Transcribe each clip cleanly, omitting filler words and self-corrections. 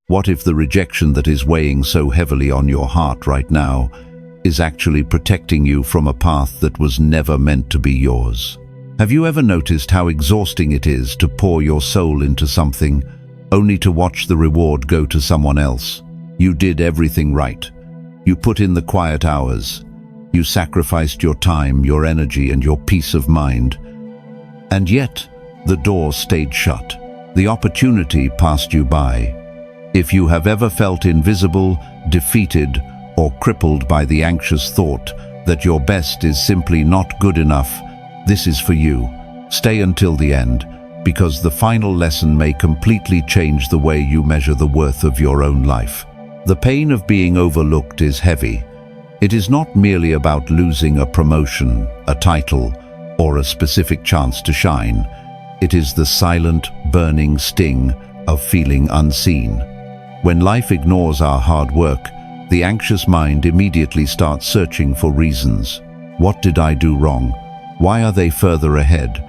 What if the rejection that is weighing so heavily on your heart right now is actually protecting you from a path that was never meant to be yours? Have you ever noticed how exhausting it is to pour your soul into something, only to watch the reward go to someone else? You did everything right. You put in the quiet hours. You sacrificed your time, your energy, and your peace of mind. And yet, the door stayed shut. The opportunity passed you by. If you have ever felt invisible, defeated, or crippled by the anxious thought that your best is simply not good enough, this is for you. Stay until the end, because the final lesson may completely change the way you measure the worth of your own life. The pain of being overlooked is heavy. It is not merely about losing a promotion, a title, or a specific chance to shine. It is the silent, burning sting of feeling unseen. When life ignores our hard work, the anxious mind immediately starts searching for reasons. What did I do wrong? Why are they further ahead?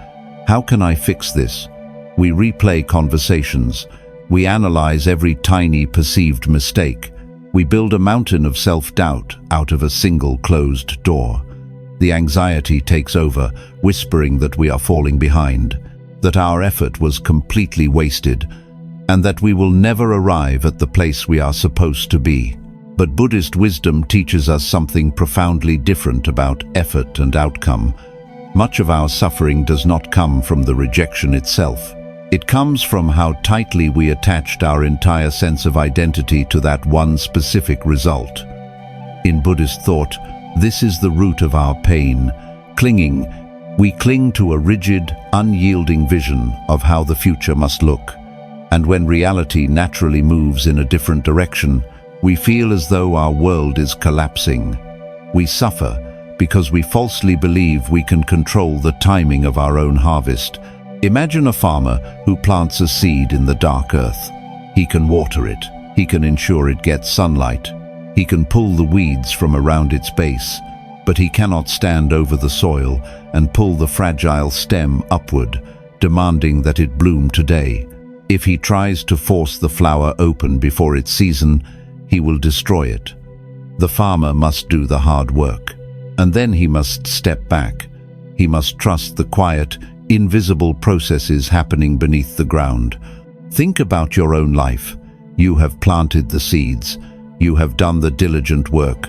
How can I fix this? We replay conversations. We analyze every tiny perceived mistake. We build a mountain of self-doubt out of a single closed door. The anxiety takes over, whispering that we are falling behind, that our effort was completely wasted, and that we will never arrive at the place we are supposed to be. But Buddhist wisdom teaches us something profoundly different about effort and outcome. Much of our suffering does not come from the rejection itself. It comes from how tightly we attached our entire sense of identity to that one specific result. In Buddhist thought, this is the root of our pain. Clinging. We cling to a rigid, unyielding vision of how the future must look. And when reality naturally moves in a different direction, we feel as though our world is collapsing. We suffer because we falsely believe we can control the timing of our own harvest. Imagine a farmer who plants a seed in the dark earth. He can water it. He can ensure it gets sunlight. He can pull the weeds from around its base, but he cannot stand over the soil and pull the fragile stem upward, demanding that it bloom today. If he tries to force the flower open before its season, he will destroy it. The farmer must do the hard work, and then he must step back. He must trust the quiet, invisible processes happening beneath the ground. Think about your own life. You have planted the seeds. You have done the diligent work.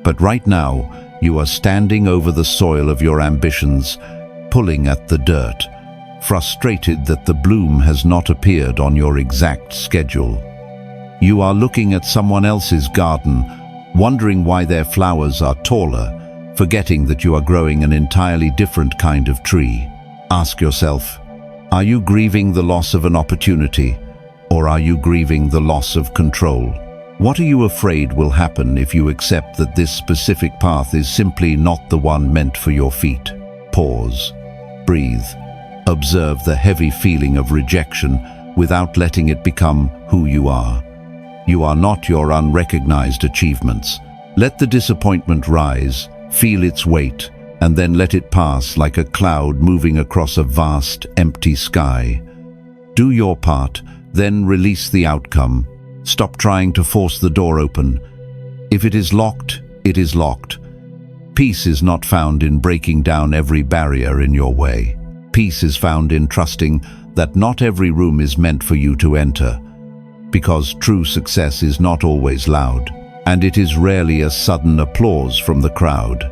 But right now, you are standing over the soil of your ambitions, pulling at the dirt, frustrated that the bloom has not appeared on your exact schedule. You are looking at someone else's garden, wondering why their flowers are taller, forgetting that you are growing an entirely different kind of tree. Ask yourself, are you grieving the loss of an opportunity, or are you grieving the loss of control? What are you afraid will happen if you accept that this specific path is simply not the one meant for your feet? Pause. Breathe. Observe the heavy feeling of rejection without letting it become who you are. You are not your unrecognized achievements. Let the disappointment rise, feel its weight, and then let it pass like a cloud moving across a vast, empty sky. Do your part, then release the outcome. Stop trying to force the door open. If it is locked, it is locked. Peace is not found in breaking down every barrier in your way. Peace is found in trusting that not every room is meant for you to enter, because true success is not always loud, and it is rarely a sudden applause from the crowd.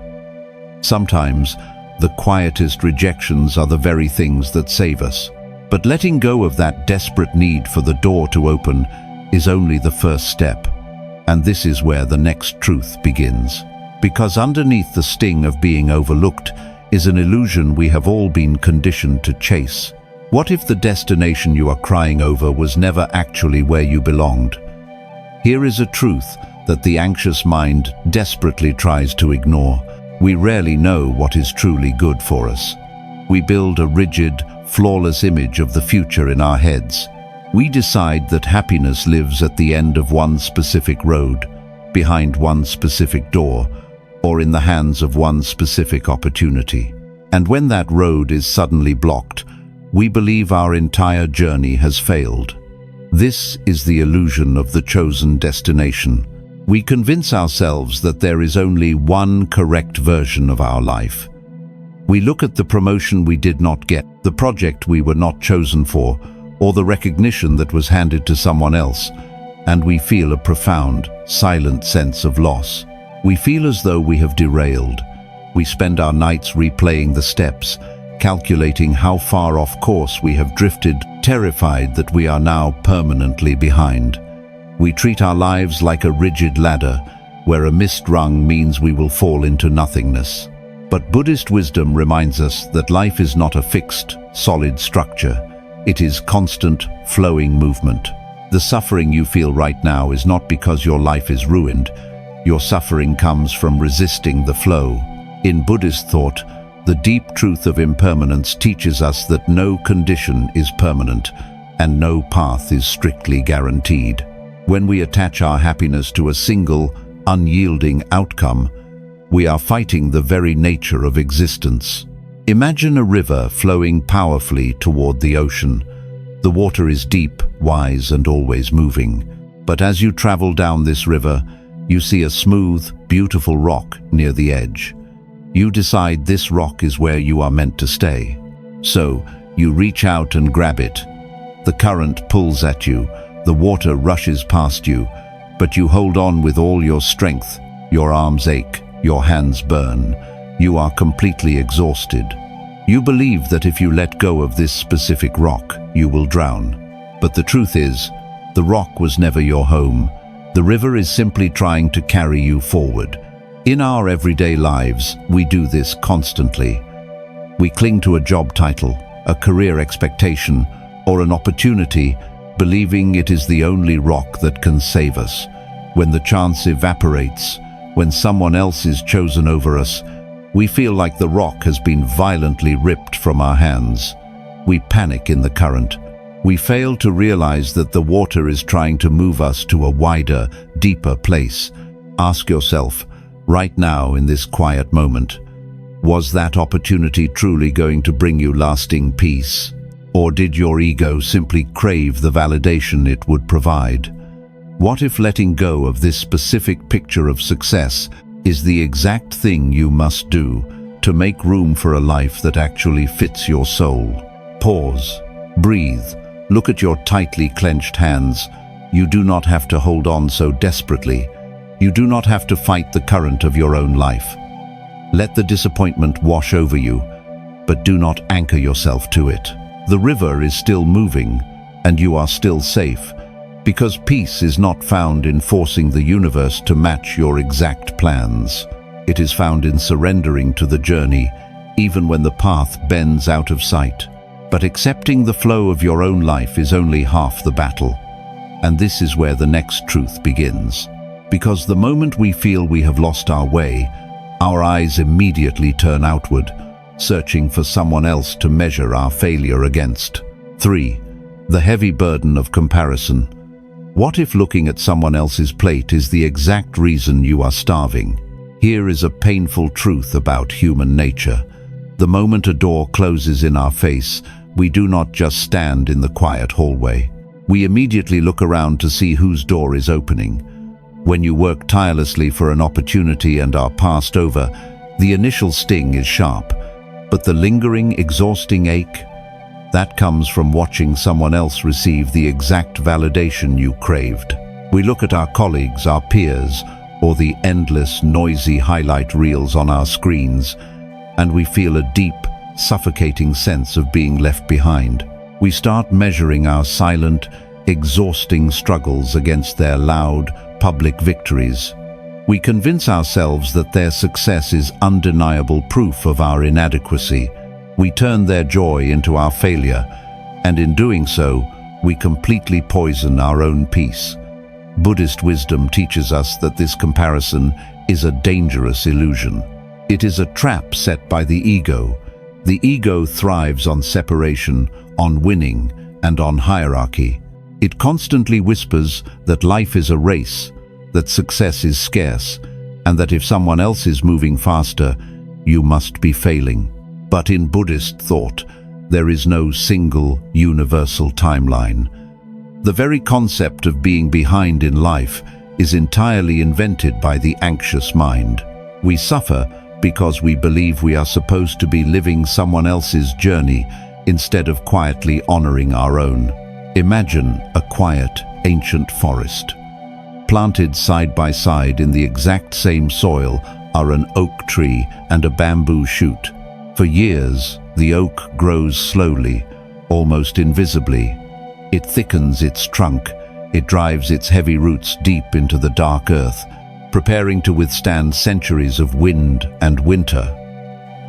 Sometimes, the quietest rejections are the very things that save us. But letting go of that desperate need for the door to open is only the first step. And this is where the next truth begins. Because underneath the sting of being overlooked is an illusion we have all been conditioned to chase. What if the destination you are crying over was never actually where you belonged? Here is a truth that the anxious mind desperately tries to ignore. We rarely know what is truly good for us. We build a rigid, flawless image of the future in our heads. We decide that happiness lives at the end of one specific road, behind one specific door, or in the hands of one specific opportunity. And when that road is suddenly blocked, we believe our entire journey has failed. This is the illusion of the chosen destination. We convince ourselves that there is only one correct version of our life. We look at the promotion we did not get, the project we were not chosen for, or the recognition that was handed to someone else, and we feel a profound, silent sense of loss. We feel as though we have derailed. We spend our nights replaying the steps, calculating how far off course we have drifted, terrified that we are now permanently behind. We treat our lives like a rigid ladder, where a missed rung means we will fall into nothingness. But Buddhist wisdom reminds us that life is not a fixed, solid structure. It is constant, flowing movement. The suffering you feel right now is not because your life is ruined. Your suffering comes from resisting the flow. In Buddhist thought, the deep truth of impermanence teaches us that no condition is permanent and no path is strictly guaranteed. When we attach our happiness to a single, unyielding outcome, we are fighting the very nature of existence. Imagine a river flowing powerfully toward the ocean. The water is deep, wise, and always moving. But as you travel down this river, you see a smooth, beautiful rock near the edge. You decide this rock is where you are meant to stay. So, you reach out and grab it. The current pulls at you, the water rushes past you, but you hold on with all your strength. Your arms ache, your hands burn. You are completely exhausted. You believe that if you let go of this specific rock, you will drown. But the truth is, the rock was never your home. The river is simply trying to carry you forward. In our everyday lives, we do this constantly. We cling to a job title, a career expectation, or an opportunity, believing it is the only rock that can save us. When the chance evaporates, when someone else is chosen over us, we feel like the rock has been violently ripped from our hands. We panic in the current. We fail to realize that the water is trying to move us to a wider, deeper place. Ask yourself, right now in this quiet moment, was that opportunity truly going to bring you lasting peace? Or did your ego simply crave the validation it would provide? What if letting go of this specific picture of success is the exact thing you must do to make room for a life that actually fits your soul? Pause, breathe, look at your tightly clenched hands. You do not have to hold on so desperately. You do not have to fight the current of your own life. Let the disappointment wash over you, but do not anchor yourself to it. The river is still moving, and you are still safe, because peace is not found in forcing the universe to match your exact plans. It is found in surrendering to the journey, even when the path bends out of sight. But accepting the flow of your own life is only half the battle. And this is where the next truth begins. Because the moment we feel we have lost our way, our eyes immediately turn outward, searching for someone else to measure our failure against. 3. The heavy burden of comparison. What if looking at someone else's plate is the exact reason you are starving? Here is a painful truth about human nature. The moment a door closes in our face, we do not just stand in the quiet hallway. We immediately look around to see whose door is opening. When you work tirelessly for an opportunity and are passed over, the initial sting is sharp, but the lingering, exhausting ache, that comes from watching someone else receive the exact validation you craved. We look at our colleagues, our peers, or the endless, noisy highlight reels on our screens, and we feel a deep, suffocating sense of being left behind. We start measuring our silent, exhausting struggles against their loud, public victories. We convince ourselves that their success is undeniable proof of our inadequacy. We turn their joy into our failure, and in doing so, we completely poison our own peace. Buddhist wisdom teaches us that this comparison is a dangerous illusion. It is a trap set by the ego. The ego thrives on separation, on winning, and on hierarchy. It constantly whispers that life is a race, that success is scarce, and that if someone else is moving faster, you must be failing. But in Buddhist thought, there is no single, universal timeline. The very concept of being behind in life is entirely invented by the anxious mind. We suffer because we believe we are supposed to be living someone else's journey instead of quietly honoring our own. Imagine a quiet, ancient forest. Planted side by side in the exact same soil are an oak tree and a bamboo shoot. For years, the oak grows slowly, almost invisibly. It thickens its trunk, it drives its heavy roots deep into the dark earth, preparing to withstand centuries of wind and winter.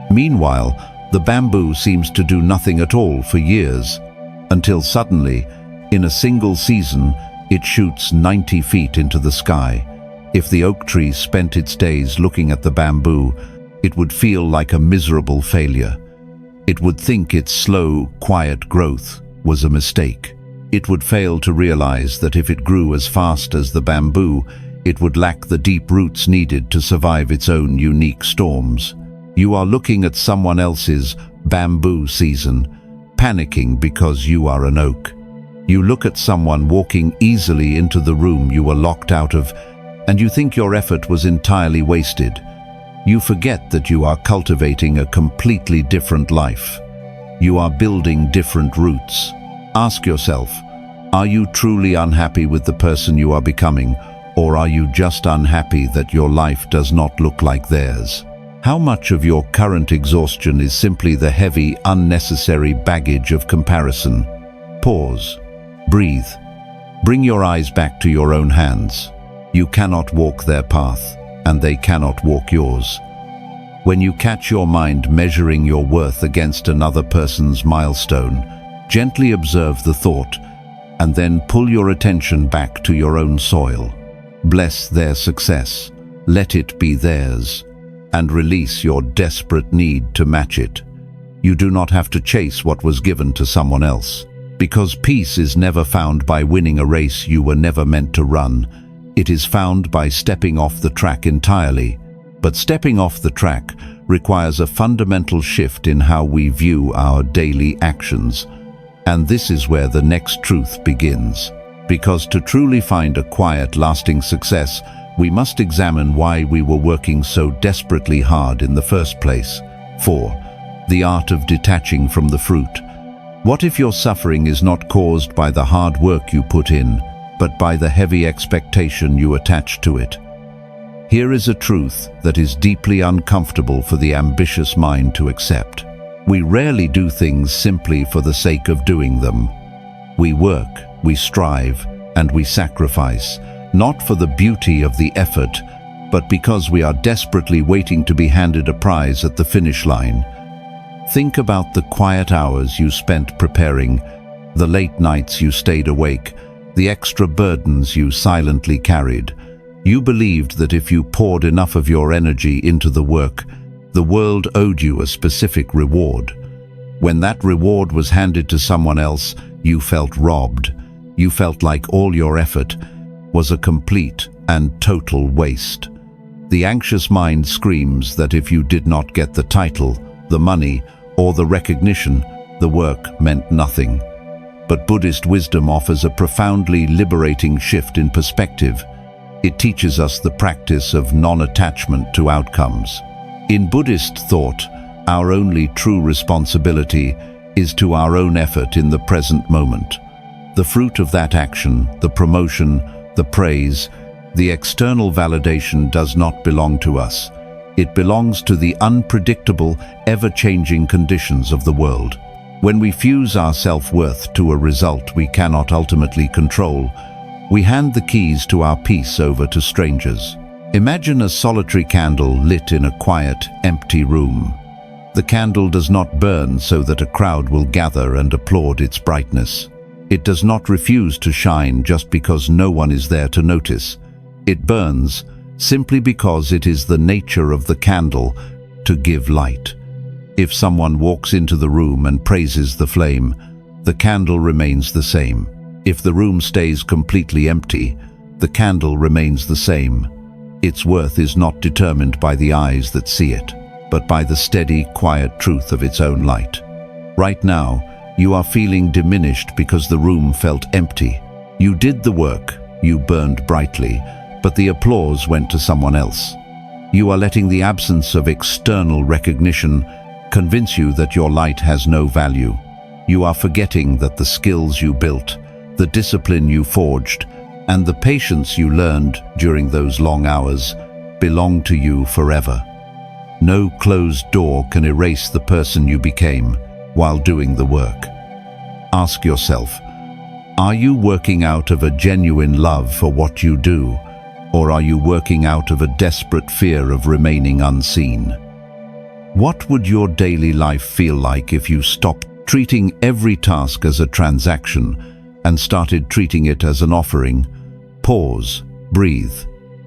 Meanwhile, the bamboo seems to do nothing at all for years, until suddenly, in a single season, it shoots 90 feet into the sky. If the oak tree spent its days looking at the bamboo, it would feel like a miserable failure. It would think its slow, quiet growth was a mistake. It would fail to realize that if it grew as fast as the bamboo, it would lack the deep roots needed to survive its own unique storms. You are looking at someone else's bamboo season, panicking because you are an oak. You look at someone walking easily into the room you were locked out of, and you think your effort was entirely wasted. You forget that you are cultivating a completely different life. You are building different roots. Ask yourself, are you truly unhappy with the person you are becoming, or are you just unhappy that your life does not look like theirs? How much of your current exhaustion is simply the heavy, unnecessary baggage of comparison? Pause. Breathe. Bring your eyes back to your own hands. You cannot walk their path, and they cannot walk yours. When you catch your mind measuring your worth against another person's milestone, gently observe the thought, and then pull your attention back to your own soil. Bless their success, let it be theirs, and release your desperate need to match it. You do not have to chase what was given to someone else, because peace is never found by winning a race you were never meant to run. It is found by stepping off the track entirely. But stepping off the track requires a fundamental shift in how we view our daily actions. And this is where the next truth begins. Because to truly find a quiet, lasting success, we must examine why we were working so desperately hard in the first place. 4. The art of detaching from the fruit. What if your suffering is not caused by the hard work you put in, but by the heavy expectation you attach to it? Here is a truth that is deeply uncomfortable for the ambitious mind to accept. We rarely do things simply for the sake of doing them. We work, we strive, and we sacrifice, not for the beauty of the effort, but because we are desperately waiting to be handed a prize at the finish line. Think about the quiet hours you spent preparing, the late nights you stayed awake, the extra burdens you silently carried. You believed that if you poured enough of your energy into the work, the world owed you a specific reward. When that reward was handed to someone else, you felt robbed. You felt like all your effort was a complete and total waste. The anxious mind screams that if you did not get the title, the money, or the recognition, the work meant nothing. But Buddhist wisdom offers a profoundly liberating shift in perspective. It teaches us the practice of non-attachment to outcomes. In Buddhist thought, our only true responsibility is to our own effort in the present moment. The fruit of that action, the promotion, the praise, the external validation does not belong to us. It belongs to the unpredictable, ever-changing conditions of the world. When we fuse our self-worth to a result we cannot ultimately control, we hand the keys to our peace over to strangers. Imagine a solitary candle lit in a quiet, empty room. The candle does not burn so that a crowd will gather and applaud its brightness. It does not refuse to shine just because no one is there to notice. It burns simply because it is the nature of the candle to give light. If someone walks into the room and praises the flame, the candle remains the same. If the room stays completely empty, the candle remains the same. Its worth is not determined by the eyes that see it, but by the steady, quiet truth of its own light. Right now, you are feeling diminished because the room felt empty. You did the work, you burned brightly, but the applause went to someone else. You are letting the absence of external recognition convince you that your light has no value. You are forgetting that the skills you built, the discipline you forged, and the patience you learned during those long hours belong to you forever. No closed door can erase the person you became while doing the work. Ask yourself, are you working out of a genuine love for what you do, or are you working out of a desperate fear of remaining unseen? What would your daily life feel like if you stopped treating every task as a transaction and started treating it as an offering? Pause, breathe,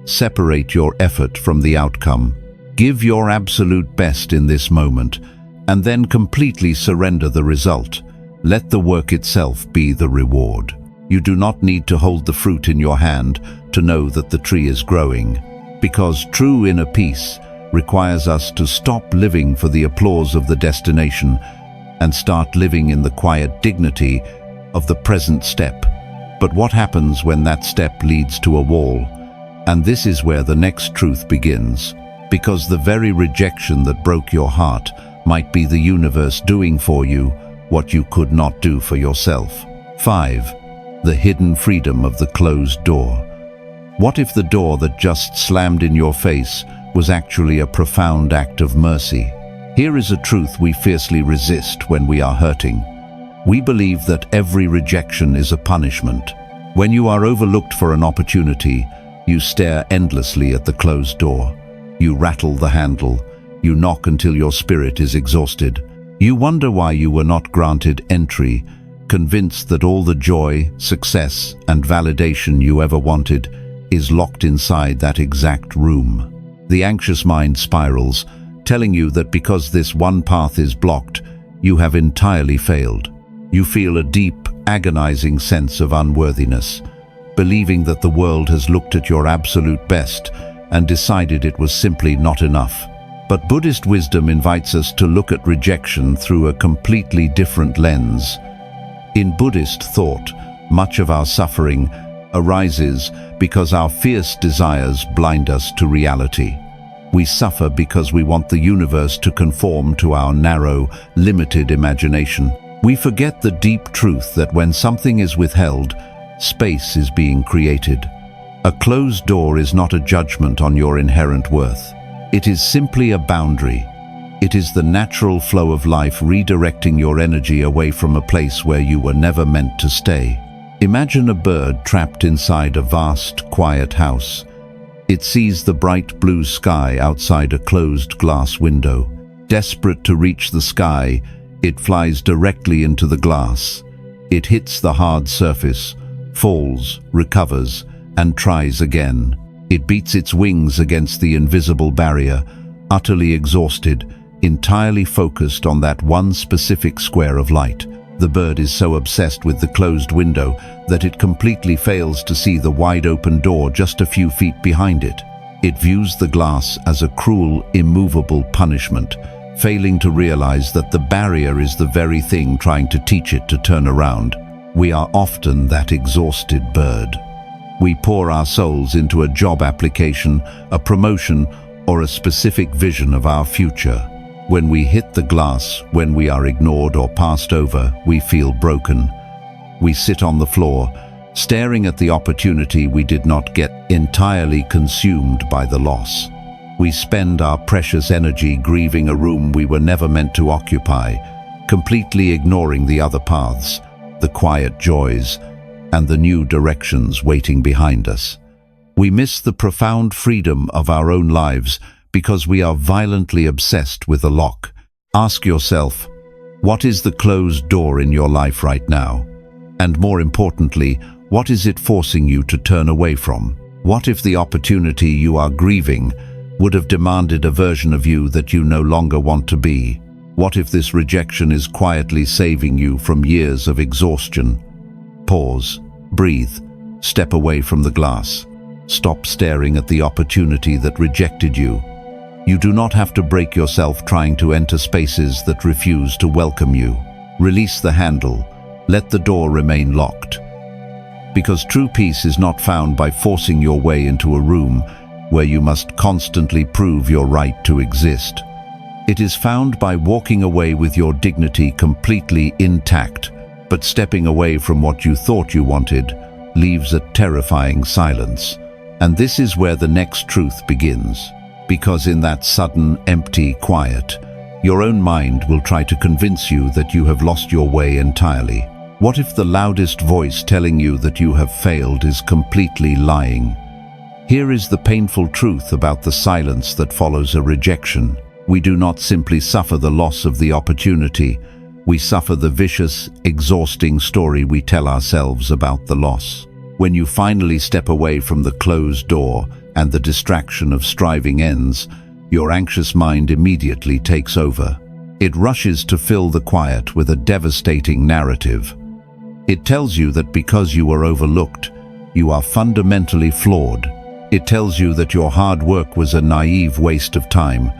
separate your effort from the outcome. Give your absolute best in this moment, and then completely surrender the result. Let the work itself be the reward. You do not need to hold the fruit in your hand to know that the tree is growing, because true inner peace requires us to stop living for the applause of the destination and start living in the quiet dignity of the present step. But what happens when that step leads to a wall? And this is where the next truth begins, because the very rejection that broke your heart might be the universe doing for you what you could not do for yourself. 5. The hidden freedom of the closed door. What if the door that just slammed in your face was actually a profound act of mercy? Here is a truth we fiercely resist when we are hurting. We believe that every rejection is a punishment. When you are overlooked for an opportunity, you stare endlessly at the closed door. You rattle the handle. You knock until your spirit is exhausted. You wonder why you were not granted entry, convinced that all the joy, success, and validation you ever wanted is locked inside that exact room. The anxious mind spirals, telling you that because this one path is blocked, you have entirely failed. You feel a deep, agonizing sense of unworthiness, believing that the world has looked at your absolute best and decided it was simply not enough. But Buddhist wisdom invites us to look at rejection through a completely different lens. In Buddhist thought, much of our suffering arises because our fierce desires blind us to reality. We suffer because we want the universe to conform to our narrow, limited imagination. We forget the deep truth that when something is withheld, space is being created. A closed door is not a judgment on your inherent worth. It is simply a boundary. It is the natural flow of life redirecting your energy away from a place where you were never meant to stay. Imagine a bird trapped inside a vast, quiet house. It sees the bright blue sky outside a closed glass window. Desperate to reach the sky, it flies directly into the glass. It hits the hard surface, falls, recovers, and tries again. It beats its wings against the invisible barrier, utterly exhausted, entirely focused on that one specific square of light. The bird is so obsessed with the closed window that it completely fails to see the wide-open door just a few feet behind it. It views the glass as a cruel, immovable punishment, failing to realize that the barrier is the very thing trying to teach it to turn around. We are often that exhausted bird. We pour our souls into a job application, a promotion, or a specific vision of our future. When we hit the glass, when we are ignored or passed over, we feel broken. We sit on the floor, staring at the opportunity we did not get, entirely consumed by the loss. We spend our precious energy grieving a room we were never meant to occupy, completely ignoring the other paths, the quiet joys, and the new directions waiting behind us. We miss the profound freedom of our own lives because we are violently obsessed with a lock. Ask yourself, what is the closed door in your life right now? And more importantly, what is it forcing you to turn away from? What if the opportunity you are grieving would have demanded a version of you that you no longer want to be? What if this rejection is quietly saving you from years of exhaustion? Pause, breathe, step away from the glass. Stop staring at the opportunity that rejected you. You do not have to break yourself trying to enter spaces that refuse to welcome you. Release the handle. Let the door remain locked. Because true peace is not found by forcing your way into a room where you must constantly prove your right to exist. It is found by walking away with your dignity completely intact, but stepping away from what you thought you wanted leaves a terrifying silence. And this is where the next truth begins. Because in that sudden, empty quiet, your own mind will try to convince you that you have lost your way entirely. What if the loudest voice telling you that you have failed is completely lying? Here is the painful truth about the silence that follows a rejection. We do not simply suffer the loss of the opportunity, we suffer the vicious, exhausting story we tell ourselves about the loss. When you finally step away from the closed door and the distraction of striving ends, your anxious mind immediately takes over. It rushes to fill the quiet with a devastating narrative. It tells you that because you were overlooked, you are fundamentally flawed. It tells you that your hard work was a naive waste of time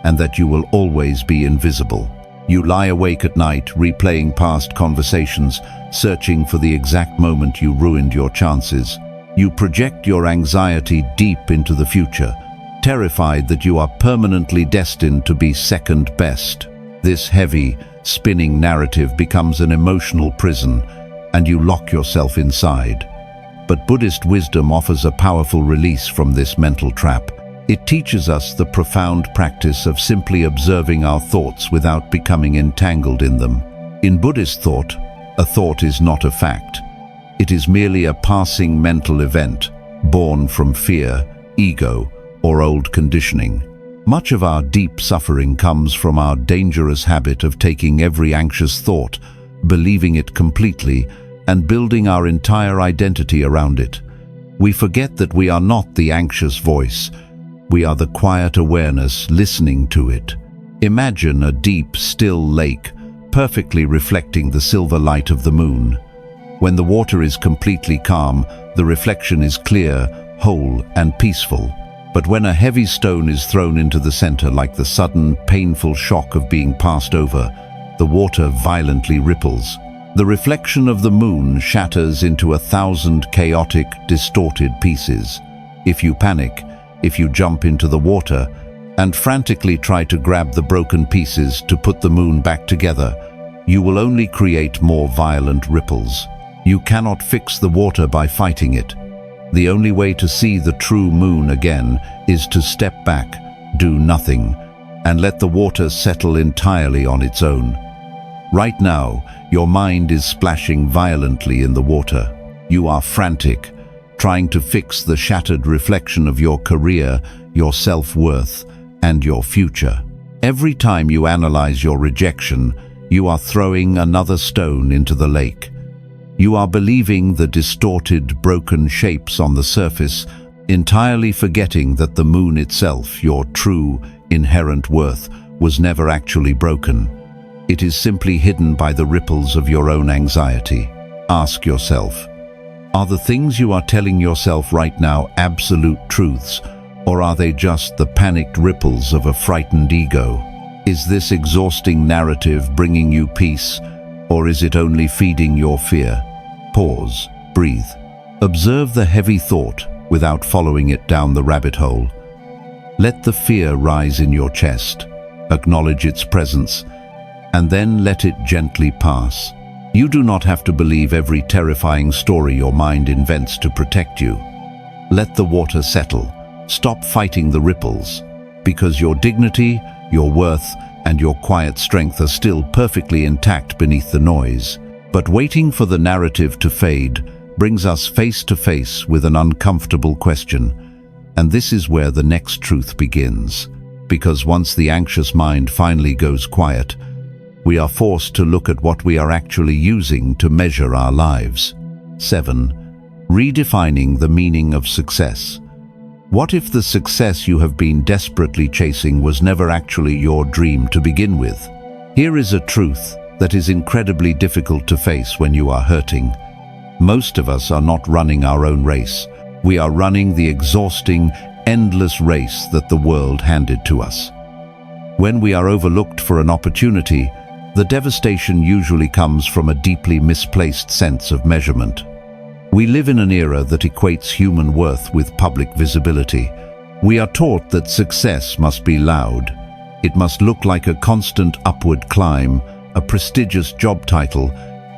and that you will always be invisible. You lie awake at night, replaying past conversations, searching for the exact moment you ruined your chances. You project your anxiety deep into the future, terrified that you are permanently destined to be second best. This heavy, spinning narrative becomes an emotional prison, and you lock yourself inside. But Buddhist wisdom offers a powerful release from this mental trap. It teaches us the profound practice of simply observing our thoughts without becoming entangled in them. In Buddhist thought, a thought is not a fact. It is merely a passing mental event, born from fear, ego, or old conditioning. Much of our deep suffering comes from our dangerous habit of taking every anxious thought, believing it completely, and building our entire identity around it. We forget that we are not the anxious voice. We are the quiet awareness listening to it. Imagine a deep, still lake, perfectly reflecting the silver light of the moon. When the water is completely calm, the reflection is clear, whole, and peaceful. But when a heavy stone is thrown into the center like the sudden, painful shock of being passed over, the water violently ripples. The reflection of the moon shatters into 1,000 chaotic, distorted pieces. If you panic, if you jump into the water and frantically try to grab the broken pieces to put the moon back together, you will only create more violent ripples. You cannot fix the water by fighting it. The only way to see the true moon again is to step back, do nothing, and let the water settle entirely on its own. Right now, your mind is splashing violently in the water. You are frantic, trying to fix the shattered reflection of your career, your self-worth, and your future. Every time you analyze your rejection, you are throwing another stone into the lake. You are believing the distorted, broken shapes on the surface, entirely forgetting that the moon itself, your true, inherent worth, was never actually broken. It is simply hidden by the ripples of your own anxiety. Ask yourself, are the things you are telling yourself right now absolute truths, or are they just the panicked ripples of a frightened ego? Is this exhausting narrative bringing you peace, or is it only feeding your fear? Pause, breathe. Observe the heavy thought without following it down the rabbit hole. Let the fear rise in your chest. Acknowledge its presence, and then let it gently pass. You do not have to believe every terrifying story your mind invents to protect you. Let the water settle. Stop fighting the ripples, because your dignity, your worth, and your quiet strength are still perfectly intact beneath the noise. But waiting for the narrative to fade brings us face to face with an uncomfortable question. And this is where the next truth begins. Because once the anxious mind finally goes quiet, we are forced to look at what we are actually using to measure our lives. 7. Redefining the meaning of success. What if the success you have been desperately chasing was never actually your dream to begin with? Here is a truth that is incredibly difficult to face when you are hurting. Most of us are not running our own race. We are running the exhausting, endless race that the world handed to us. When we are overlooked for an opportunity, the devastation usually comes from a deeply misplaced sense of measurement. We live in an era that equates human worth with public visibility. We are taught that success must be loud. It must look like a constant upward climb, a prestigious job title,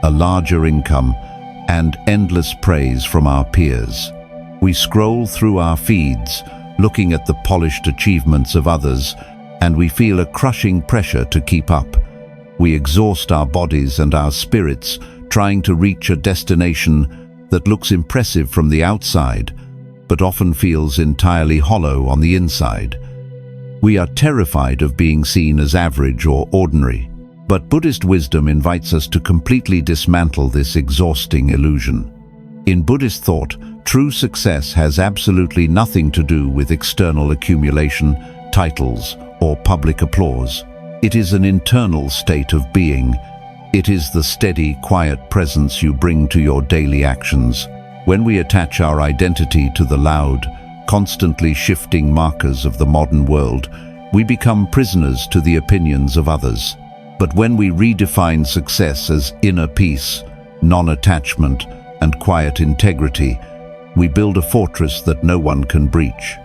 a larger income, and endless praise from our peers. We scroll through our feeds, looking at the polished achievements of others, and we feel a crushing pressure to keep up. We exhaust our bodies and our spirits trying to reach a destination that looks impressive from the outside, but often feels entirely hollow on the inside. We are terrified of being seen as average or ordinary, but Buddhist wisdom invites us to completely dismantle this exhausting illusion. In Buddhist thought, true success has absolutely nothing to do with external accumulation, titles, or public applause. It is an internal state of being. It is the steady, quiet presence you bring to your daily actions. When we attach our identity to the loud, constantly shifting markers of the modern world, we become prisoners to the opinions of others. But when we redefine success as inner peace, non-attachment, and quiet integrity, we build a fortress that no one can breach.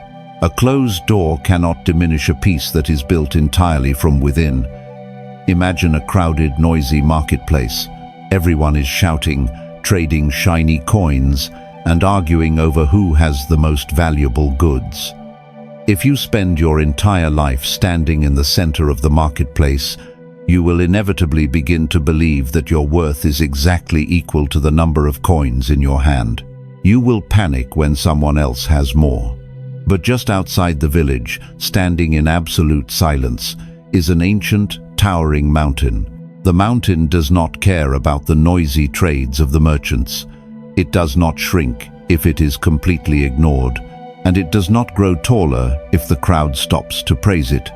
A closed door cannot diminish a peace that is built entirely from within. Imagine a crowded, noisy marketplace. Everyone is shouting, trading shiny coins, and arguing over who has the most valuable goods. If you spend your entire life standing in the center of the marketplace, you will inevitably begin to believe that your worth is exactly equal to the number of coins in your hand. You will panic when someone else has more. But just outside the village, standing in absolute silence, is an ancient, towering mountain. The mountain does not care about the noisy trades of the merchants. It does not shrink if it is completely ignored, and it does not grow taller if the crowd stops to praise it.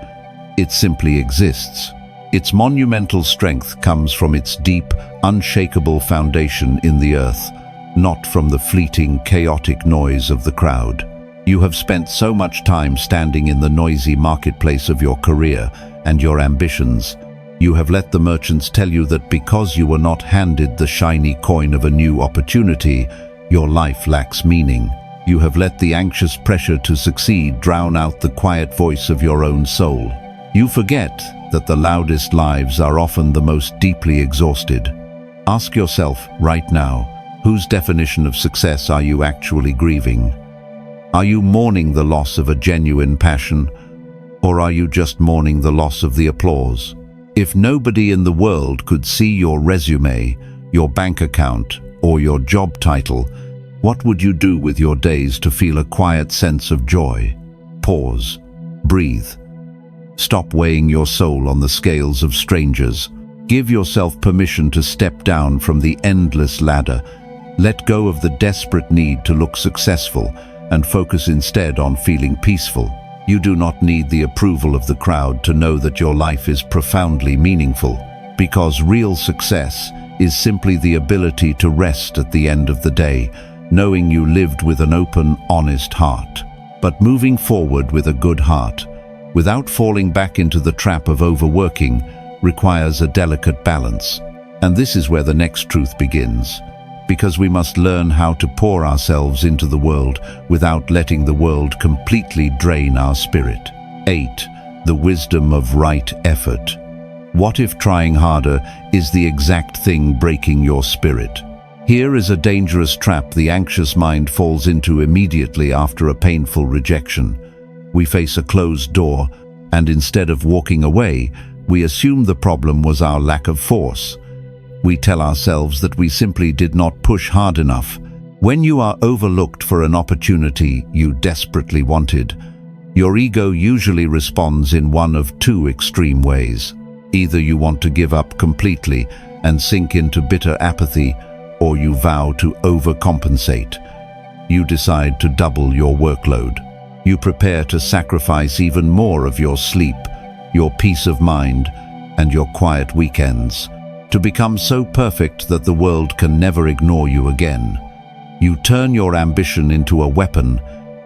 It simply exists. Its monumental strength comes from its deep, unshakable foundation in the earth, not from the fleeting, chaotic noise of the crowd. You have spent so much time standing in the noisy marketplace of your career and your ambitions. You have let the merchants tell you that because you were not handed the shiny coin of a new opportunity, your life lacks meaning. You have let the anxious pressure to succeed drown out the quiet voice of your own soul. You forget that the loudest lives are often the most deeply exhausted. Ask yourself right now, whose definition of success are you actually grieving? Are you mourning the loss of a genuine passion, or are you just mourning the loss of the applause? If nobody in the world could see your resume, your bank account, or your job title, what would you do with your days to feel a quiet sense of joy? Pause. Breathe. Stop weighing your soul on the scales of strangers. Give yourself permission to step down from the endless ladder. Let go of the desperate need to look successful and focus instead on feeling peaceful. You do not need the approval of the crowd to know that your life is profoundly meaningful, because real success is simply the ability to rest at the end of the day, knowing you lived with an open, honest heart. But moving forward with a good heart, without falling back into the trap of overworking, requires a delicate balance. And this is where the next truth begins, because we must learn how to pour ourselves into the world without letting the world completely drain our spirit. 8. The wisdom of right effort. What if trying harder is the exact thing breaking your spirit? Here is a dangerous trap the anxious mind falls into immediately after a painful rejection. We face a closed door, and instead of walking away, we assume the problem was our lack of force. We tell ourselves that we simply did not push hard enough. When you are overlooked for an opportunity you desperately wanted, your ego usually responds in one of two extreme ways. Either you want to give up completely and sink into bitter apathy, or you vow to overcompensate. You decide to double your workload. You prepare to sacrifice even more of your sleep, your peace of mind, and your quiet weekends, to become so perfect that the world can never ignore you again. You turn your ambition into a weapon,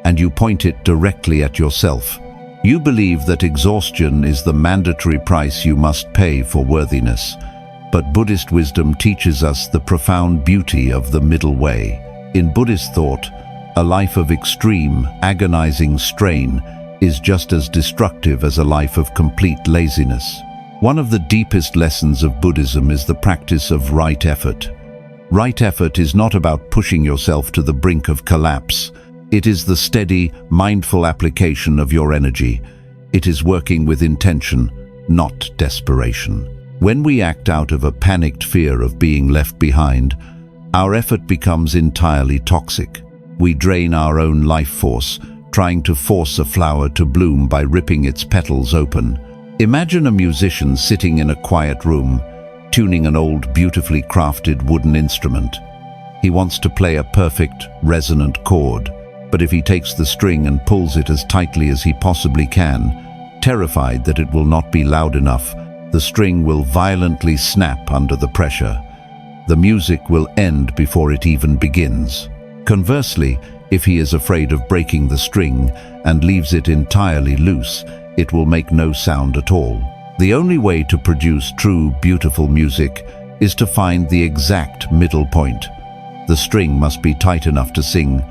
and you point it directly at yourself. You believe that exhaustion is the mandatory price you must pay for worthiness. But Buddhist wisdom teaches us the profound beauty of the middle way. In Buddhist thought, a life of extreme, agonizing strain is just as destructive as a life of complete laziness. One of the deepest lessons of Buddhism is the practice of right effort. Right effort is not about pushing yourself to the brink of collapse. It is the steady, mindful application of your energy. It is working with intention, not desperation. When we act out of a panicked fear of being left behind, our effort becomes entirely toxic. We drain our own life force, trying to force a flower to bloom by ripping its petals open. Imagine a musician sitting in a quiet room, tuning an old, beautifully crafted wooden instrument. He wants to play a perfect, resonant chord, but if he takes the string and pulls it as tightly as he possibly can, terrified that it will not be loud enough, the string will violently snap under the pressure. The music will end before it even begins. Conversely, if he is afraid of breaking the string and leaves it entirely loose, it will make no sound at all. The only way to produce true, beautiful music is to find the exact middle point. The string must be tight enough to sing,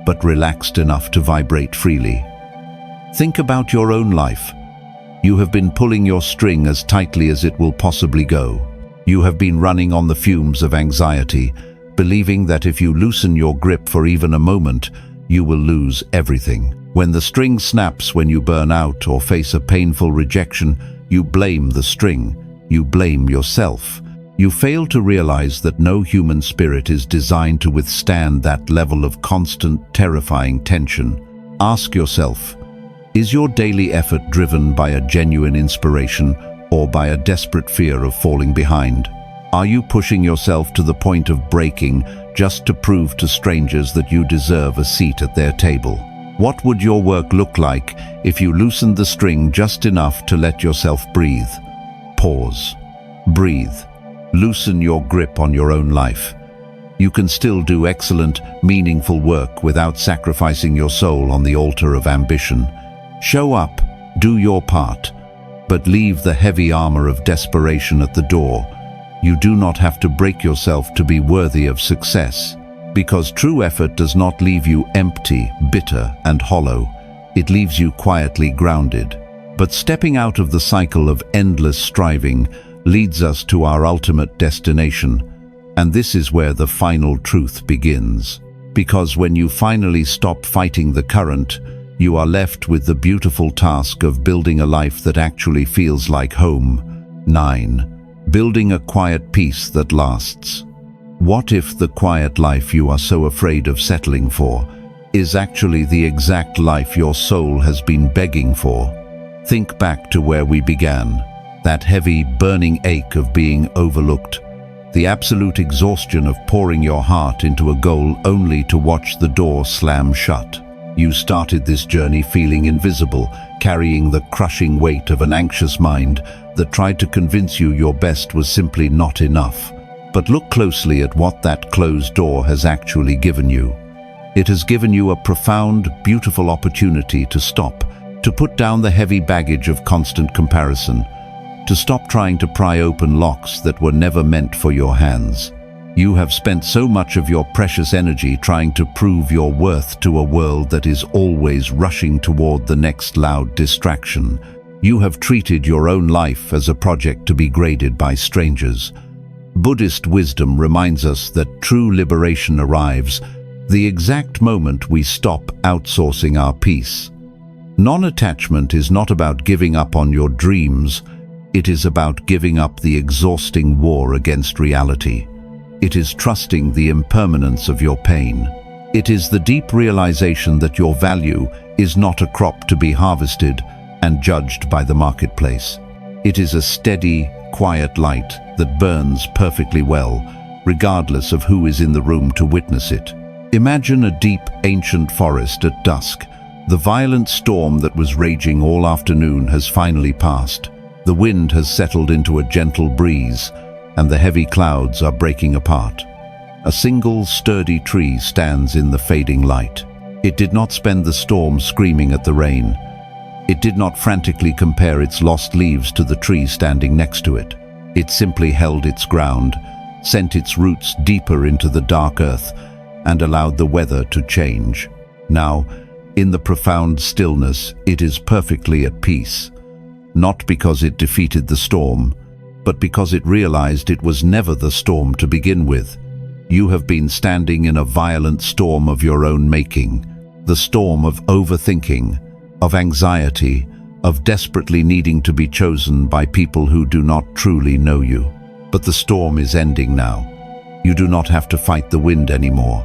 but relaxed enough to vibrate freely. Think about your own life. You have been pulling your string as tightly as it will possibly go. You have been running on the fumes of anxiety, believing that if you loosen your grip for even a moment, you will lose everything. When the string snaps, when you burn out or face a painful rejection, you blame the string. You blame yourself. You fail to realize that no human spirit is designed to withstand that level of constant, terrifying tension. Ask yourself, is your daily effort driven by a genuine inspiration or by a desperate fear of falling behind? Are you pushing yourself to the point of breaking just to prove to strangers that you deserve a seat at their table? What would your work look like if you loosened the string just enough to let yourself breathe? Pause. Breathe. Loosen your grip on your own life. You can still do excellent, meaningful work without sacrificing your soul on the altar of ambition. Show up, do your part, but leave the heavy armor of desperation at the door. You do not have to break yourself to be worthy of success, because true effort does not leave you empty, bitter, and hollow. It leaves you quietly grounded. But stepping out of the cycle of endless striving leads us to our ultimate destination, and this is where the final truth begins. Because when you finally stop fighting the current, you are left with the beautiful task of building a life that actually feels like home. 9. Building a quiet peace that lasts. What if the quiet life you are so afraid of settling for is actually the exact life your soul has been begging for? Think back to where we began. That heavy, burning ache of being overlooked. The absolute exhaustion of pouring your heart into a goal only to watch the door slam shut. You started this journey feeling invisible, carrying the crushing weight of an anxious mind that tried to convince you your best was simply not enough. But look closely at what that closed door has actually given you. It has given you a profound, beautiful opportunity to stop, to put down the heavy baggage of constant comparison, to stop trying to pry open locks that were never meant for your hands. You have spent so much of your precious energy trying to prove your worth to a world that is always rushing toward the next loud distraction. You have treated your own life as a project to be graded by strangers. Buddhist wisdom reminds us that true liberation arrives the exact moment we stop outsourcing our peace. Non-attachment is not about giving up on your dreams. It is about giving up the exhausting war against reality. It is trusting the impermanence of your pain. It is the deep realization that your value is not a crop to be harvested and judged by the marketplace. It is a steady, quiet light that burns perfectly well, regardless of who is in the room to witness it. Imagine a deep, ancient forest at dusk. The violent storm that was raging all afternoon has finally passed. The wind has settled into a gentle breeze, and the heavy clouds are breaking apart. A single sturdy tree stands in the fading light. It did not spend the storm screaming at the rain. It did not frantically compare its lost leaves to the tree standing next to it. It simply held its ground, sent its roots deeper into the dark earth, and allowed the weather to change. Now, in the profound stillness, it is perfectly at peace, not because it defeated the storm, but because it realized it was never the storm to begin with. You have been standing in a violent storm of your own making, the storm of overthinking, of anxiety, of desperately needing to be chosen by people who do not truly know you. But the storm is ending now. You do not have to fight the wind anymore.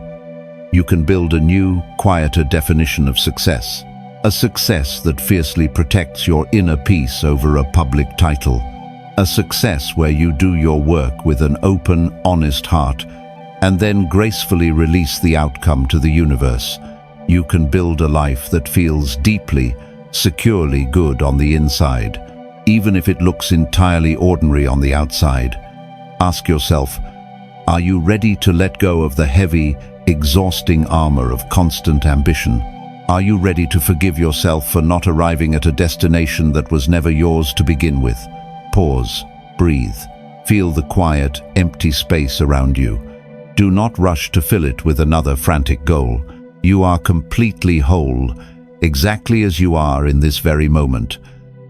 You can build a new, quieter definition of success. A success that fiercely protects your inner peace over a public title. A success where you do your work with an open, honest heart, and then gracefully release the outcome to the universe. You can build a life that feels deeply, securely good on the inside, even if it looks entirely ordinary on the outside. Ask yourself, are you ready to let go of the heavy, exhausting armor of constant ambition? Are you ready to forgive yourself for not arriving at a destination that was never yours to begin with? Pause, breathe, feel the quiet, empty space around you. Do not rush to fill it with another frantic goal. You are completely whole, exactly as you are in this very moment.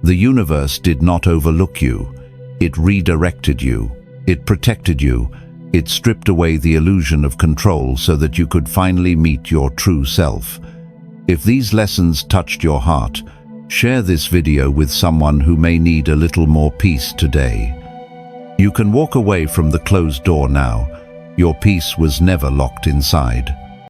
The universe did not overlook you. It redirected you. It protected you. It stripped away the illusion of control so that you could finally meet your true self. If these lessons touched your heart, share this video with someone who may need a little more peace today. You can walk away from the closed door now. Your peace was never locked inside.